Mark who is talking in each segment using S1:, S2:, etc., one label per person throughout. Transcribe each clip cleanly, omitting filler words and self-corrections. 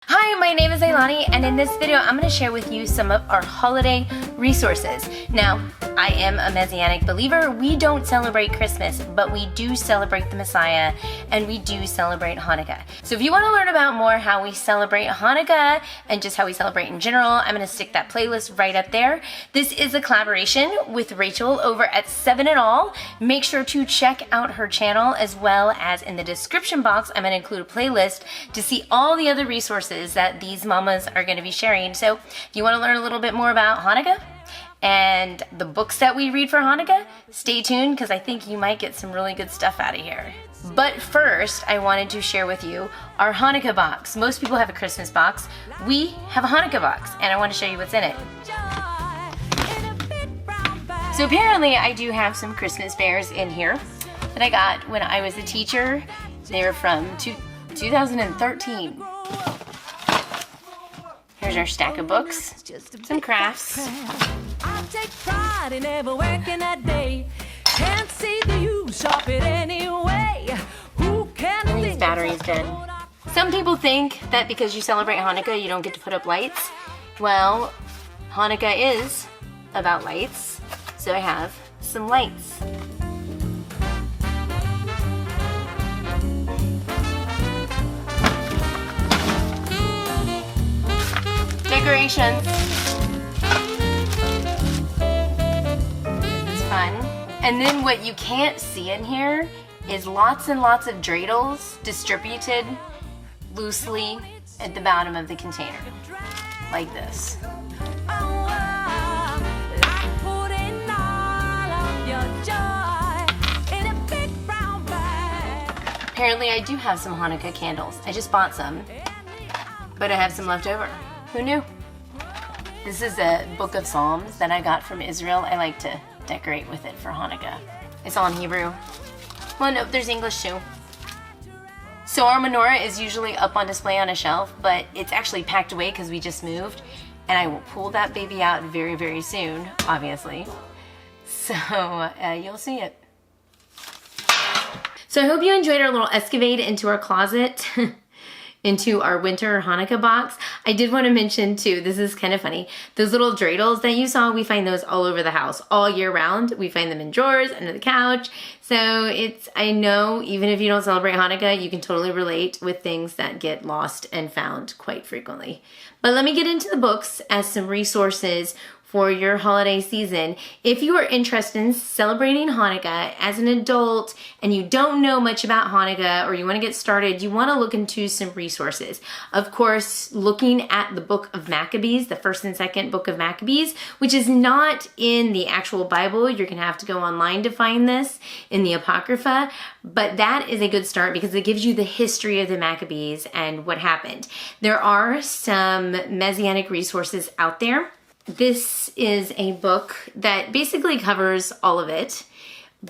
S1: Hi, my name is Ailani, and in this video I'm going to share with you some of our holiday resources. Now, I am a Messianic believer. We don't celebrate Christmas, but we do celebrate the Messiah, and we do celebrate Hanukkah. So if you want to learn about more how we celebrate Hanukkah and just how we celebrate in general, I'm going to stick that playlist right up there. This is a collaboration with Rachel over at 7 and All. Make sure to check out her channel, as well as in the description box I'm going to include a playlist to see all the other resources that these mamas are going to be sharing. So if you want to learn a little bit more about Hanukkah and the books that we read for Hanukkah, stay tuned, because I think you might get some really good stuff out of here. But first, I wanted to share with you our Hanukkah box. Most people have a Christmas box. We have a Hanukkah box, and I want to show you what's in it. So apparently I do have some Christmas bears in here that I got when I was a teacher. They're from 2013. Here's our stack of books, some crafts.
S2: I take pride in never working a day. Can't see the use of it anyway. Who can
S1: And these batteries dead. Some people think that because you celebrate Hanukkah, you don't get to put up lights. Well, Hanukkah is about lights, so I have some lights. Decorations. This is fun. And then what you can't see in here is lots and lots of dreidels distributed loosely at the bottom of the container, like this. Apparently I do have some Hanukkah candles. I just bought some, but I have some left over. Who knew? This is a book of Psalms that I got from Israel. I like to decorate with it for Hanukkah. It's all in Hebrew. Well, no, there's English too. So our menorah is usually up on display on a shelf, but it's actually packed away because we just moved. And I will pull that baby out very, very soon, obviously. So you'll see it. So I hope you enjoyed our little excavate into our closet. Into our winter Hanukkah box. I did want to mention too, this is kind of funny, those little dreidels that you saw, we find those all over the house all year round. We find them in drawers, under the couch. So I know even if you don't celebrate Hanukkah, you can totally relate with things that get lost and found quite frequently. But let me get into the books as some resources for your holiday season. If you are interested in celebrating Hanukkah as an adult and you don't know much about Hanukkah, or you want to get started, you want to look into some resources. Of course, looking at the book of Maccabees, the first and second book of Maccabees, which is not in the actual Bible. You're going to have to go online to find this in the Apocrypha, but that is a good start because it gives you the history of the Maccabees and what happened. There are some Messianic resources out there. This is a book that basically covers all of it,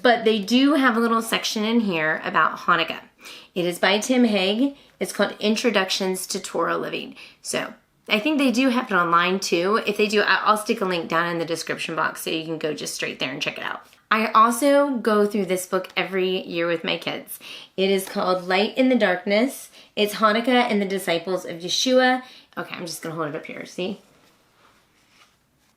S1: but they do have a little section in here about Hanukkah. It is by Tim Haig. It's called Introductions to Torah Living. So I think they do have it online too. If they do, I'll stick a link down in the description box so you can go just straight there and check it out. I also go through this book every year with my kids. It is called Light in the Darkness. It's Hanukkah and the Disciples of Yeshua. Okay, I'm just gonna hold it up here, see?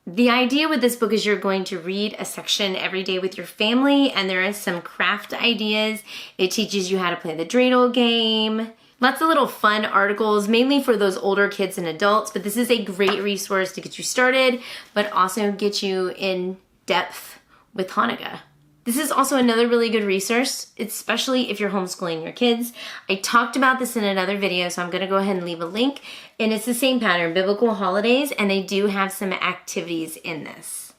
S1: The idea with this book is you're going to read a section every day with your family, and there is some craft ideas. It teaches you how to play the dreidel game. Lots of little fun articles, mainly for those older kids and adults, but this is a great resource to get you started, but also get you in depth with Hanukkah. This is also another really good resource, especially if you're homeschooling your kids. I talked about this in another video, so I'm gonna go ahead and leave a link. And it's the same pattern, biblical holidays, and they do have some activities in this.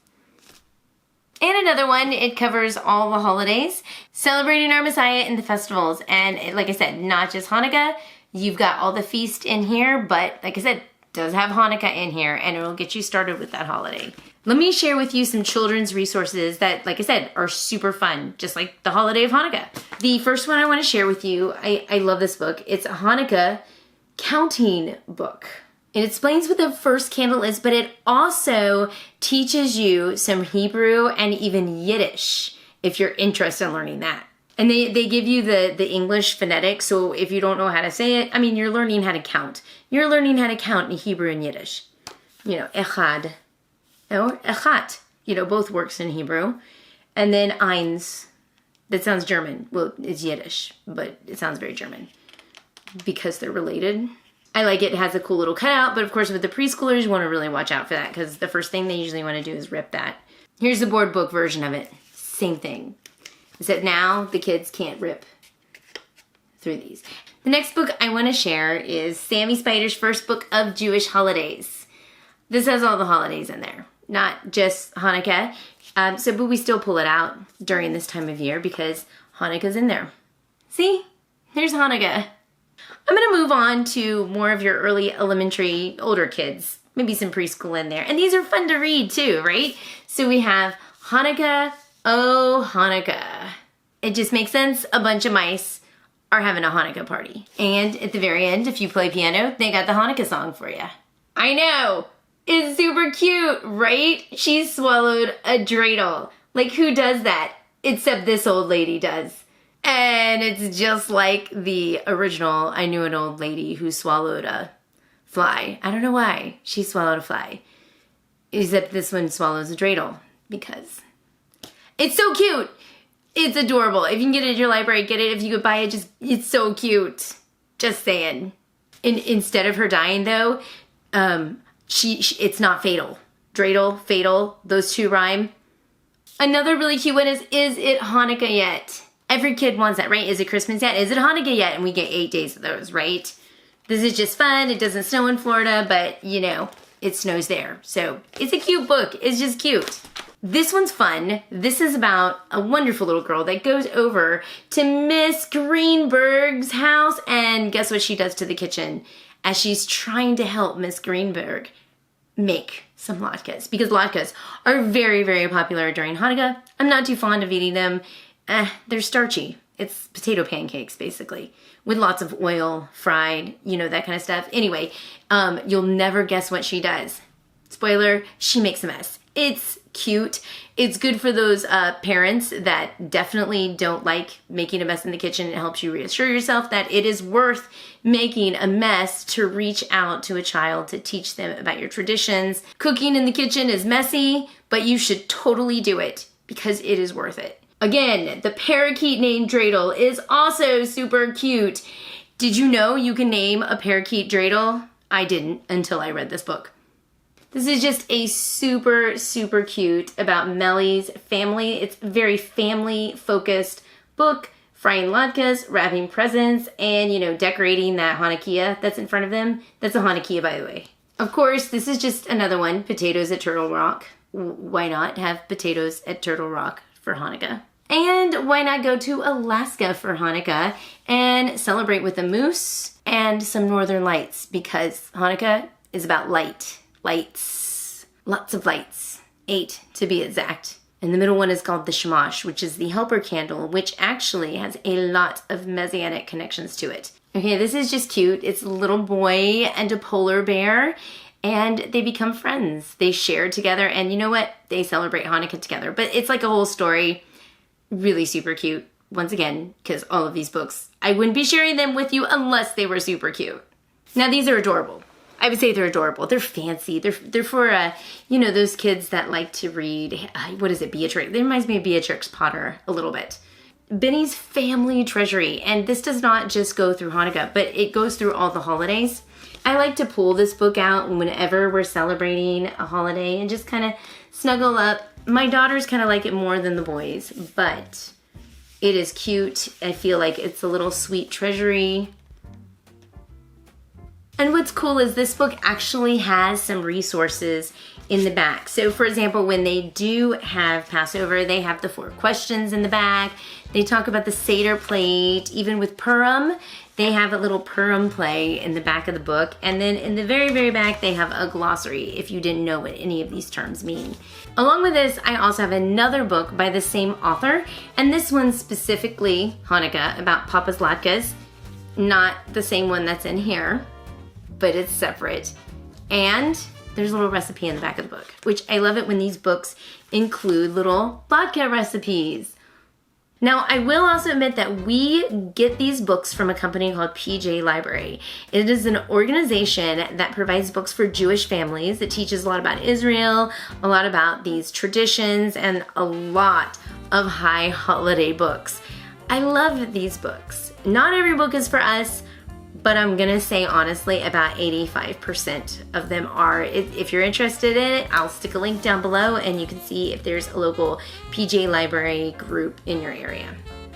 S1: And another one, it covers all the holidays, celebrating our Messiah and the festivals. And like I said, not just Hanukkah, you've got all the feast in here, but like I said, does have Hanukkah in here, and it'll get you started with that holiday. Let me share with you some children's resources that, like I said, are super fun, just like the holiday of Hanukkah. The first one I want to share with you, I love this book. It's a Hanukkah counting book. It explains what the first candle is, but it also teaches you some Hebrew and even Yiddish if you're interested in learning that. And they give you the English phonetic, so if you don't know how to say it, I mean, you're learning how to count. You're learning how to count in Hebrew and Yiddish. You know, echad or echat, you know, both works in Hebrew. And then eins, that sounds German. Well, it's Yiddish, but it sounds very German because they're related. I like it. It has a cool little cutout, but of course with the preschoolers, you want to really watch out for that because the first thing they usually want to do is rip that. Here's the board book version of it. Same thing. Except now the kids can't rip through these. The next book I want to share is Sammy Spider's first book of Jewish holidays. This has all the holidays in there, not just Hanukkah. But we still pull it out during this time of year because Hanukkah's in there. See? There's Hanukkah. I'm going to move on to more of your early elementary, older kids. Maybe some preschool in there. And these are fun to read too, right? So we have Hanukkah, oh Hanukkah. It just makes sense. A bunch of mice are having a Hanukkah party. And at the very end, if you play piano, they got the Hanukkah song for you. I know! It's super cute, right? She swallowed a dreidel. Like, who does that? Except this old lady does. And it's just like the original, I knew an old lady who swallowed a fly. I don't know why she swallowed a fly. Except this one swallows a dreidel because it's so cute. It's adorable. If you can get it at your library, get it. If you could buy it, it's so cute. Just saying. Instead of her dying though, it's not fatal. Dreidel, fatal, those two rhyme. Another really cute one is it Hanukkah yet? Every kid wants that, right? Is it Christmas yet? Is it Hanukkah yet? And we get 8 days of those, right? This is just fun. It doesn't snow in Florida, but you know, it snows there. So it's a cute book. It's just cute. This one's fun. This is about a wonderful little girl that goes over to Miss Greenberg's house, and guess what she does to the kitchen as she's trying to help Miss Greenberg make some latkes, because latkes are very, very popular during Hanukkah. I'm not too fond of eating them. They're starchy. It's potato pancakes, basically, with lots of oil, fried, you know, that kind of stuff. Anyway, you'll never guess what she does. Spoiler, she makes a mess. It's cute. It's good for those parents that definitely don't like making a mess in the kitchen. It helps you reassure yourself that it is worth making a mess to reach out to a child to teach them about your traditions. Cooking in the kitchen is messy, but you should totally do it because it is worth it. Again, the parakeet named Dreidel is also super cute. Did you know you can name a parakeet Dreidel? I didn't until I read this book. This is just a super, super cute about Mellie's family. It's a very family-focused book, frying latkes, wrapping presents, and, you know, decorating that Hanukkah that's in front of them. That's a Hanukkah, by the way. Of course, this is just another one, potatoes at Turtle Rock. Why not have potatoes at Turtle Rock for Hanukkah? And why not go to Alaska for Hanukkah and celebrate with a moose and some northern lights, because Hanukkah is about light. Lights. Lots of lights. 8 to be exact. And the middle one is called the Shamash, which is the helper candle, which actually has a lot of Messianic connections to it. Okay, this is just cute. It's a little boy and a polar bear, and they become friends. They share together, and you know what? They celebrate Hanukkah together. But it's like a whole story. Really super cute. Once again, because all of these books, I wouldn't be sharing them with you unless they were super cute. Now, these are adorable. I would say they're adorable. They're fancy. They're for, you know, those kids that like to read, what is it, Beatrix? It reminds me of Beatrix Potter a little bit. Benny's Family Treasury. And this does not just go through Hanukkah, but it goes through all the holidays. I like to pull this book out whenever we're celebrating a holiday and just kind of snuggle up. My daughters kind of like it more than the boys, but it is cute. I feel like it's a little sweet treasury. And what's cool is this book actually has some resources in the back. So for example, when they do have Passover, they have the 4 questions in the back. They talk about the Seder plate. Even with Purim, they have a little Purim play in the back of the book. And then in the very, very back, they have a glossary if you didn't know what any of these terms mean. Along with this, I also have another book by the same author. And this one's specifically Hanukkah, about Papa's latkes. Not the same one that's in here, but it's separate. And there's a little recipe in the back of the book, which I love it when these books include little latke recipes. Now, I will also admit that we get these books from a company called PJ Library. It is an organization that provides books for Jewish families. It teaches a lot about Israel, a lot about these traditions, and a lot of high holiday books. I love these books. Not every book is for us, but I'm gonna say honestly about 85% of them are. If you're interested in it, I'll stick a link down below and you can see if there's a local PJ Library group in your area.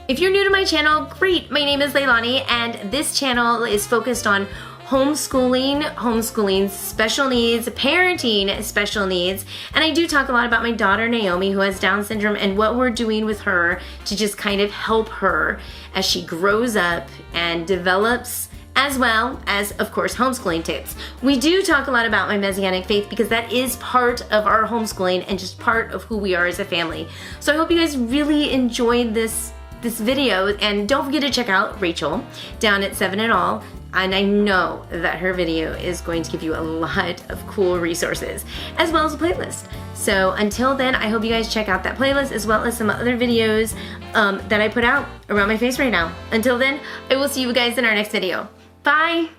S1: If you're new to my channel, great. My name is Leilani and this channel is focused on homeschooling special needs, parenting special needs, and I do talk a lot about my daughter Naomi who has Down syndrome and what we're doing with her to just kind of help her as she grows up and develops, as well as, of course, homeschooling tips. We do talk a lot about my Messianic faith because that is part of our homeschooling and just part of who we are as a family. So I hope you guys really enjoyed this video, and don't forget to check out Rachel down at 7 and All. And I know that her video is going to give you a lot of cool resources, as well as a playlist. So until then, I hope you guys check out that playlist as well as some other videos that I put out around my face right now. Until then, I will see you guys in our next video. Bye!